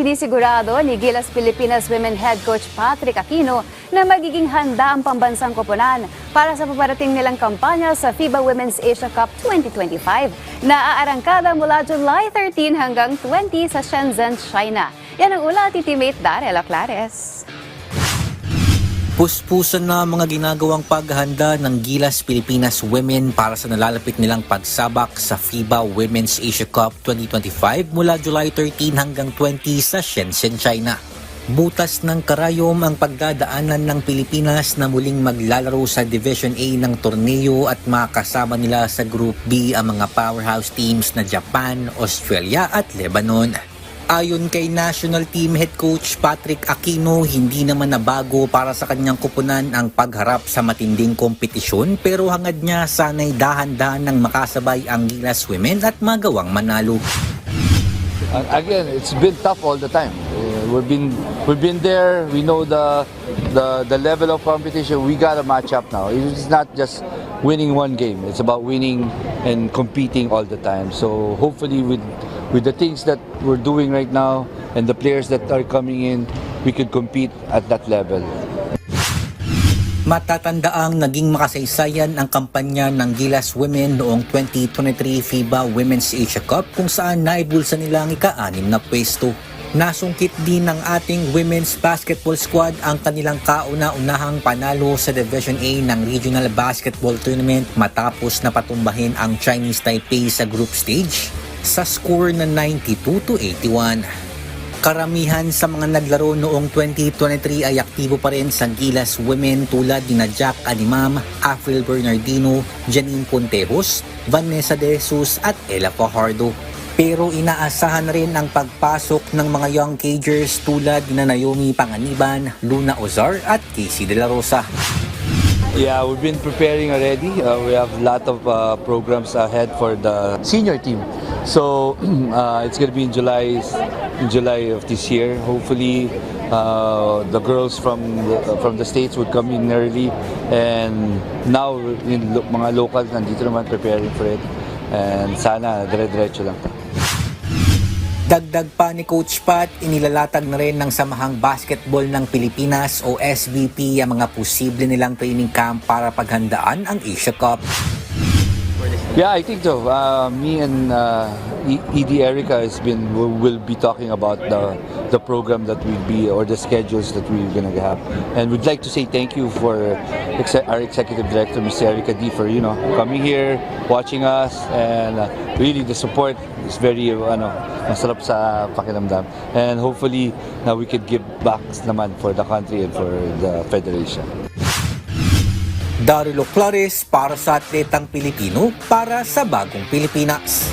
hindi sigurado ni Gilas Pilipinas Women Head Coach Patrick Aquino na magiging handa ang pambansang koponan para sa paparating nilang kampanya sa FIBA Women's Asia Cup 2025 na aarangkada mula July 13 hanggang 20 sa Shenzhen, China. Yan ang ulat ni teammate Darela Clares. Puspusan na mga ginagawang paghahanda ng Gilas Pilipinas Women para sa nalalapit nilang pagsabak sa FIBA Women's Asia Cup 2025 mula July 13 hanggang 20 sa Shenzhen, China. Butas ng karayom ang pagdadaanan ng Pilipinas na muling maglalaro sa Division A ng torneo at makasama nila sa Group B ang mga powerhouse teams na Japan, Australia at Lebanon. Ayon kay National Team Head Coach Patrick Aquino, hindi naman nabago para sa kanyang kupunan ang pagharap sa matinding kompetisyon pero hangad niya sana'y dahan-dahan ng makasabay ang Gilas Women at magawang manalo. Again, it's been tough all the time. We've been there. We know the level of competition. We got to match up now. It's not just winning one game. It's about winning and competing all the time. So hopefully with the things that we're doing right now and the players that are coming in, we could compete at that level. Matatandaang naging makasaysayan ang kampanya ng Gilas Women noong 2023 FIBA Women's Asia Cup kung saan naibulsa nila ang ika-6 na pwesto. Nasungkit din ng ating women's basketball squad ang kanilang kauna-unahang panalo sa Division A ng Regional Basketball Tournament matapos na patumbahin ang Chinese Taipei sa group stage sa score na 92-81. Karamihan sa mga naglaro noong 2023 ay aktibo pa rin sa Gilas Women tulad ni Jack Animam, Afril Bernardino, Janine Pontejos, Vanessa De Jesus at Ella Fajardo. Pero inaasahan rin ang pagpasok ng mga young cagers tulad ni Naomi Panganiban, Luna Ozar at Casey De La Rosa. Yeah, we've been preparing already. We have a lot of programs ahead for the senior team. So it's going to be in July of this year. Hopefully, the girls from the States would come in early, and now mga locals nandito naman preparing for it. And sana dire-diretso lang. Dagdag pa ni Coach Pat, inilalatag na rin ng Samahang Basketball ng Pilipinas o SBP ang mga posible nilang training camp para paghandaan ang Asia Cup. Yeah, I think so. Me and ED Erica will be talking about the program that will be or the schedules that we're gonna have, and we'd like to say thank you for our executive director, Ms. Erica D, for coming here, watching us, and really the support is very masarap sa pakiramdam, and hopefully we could give back naman for the country and for the federation. Darela Clares para sa Atletang Pilipino para sa Bagong Pilipinas.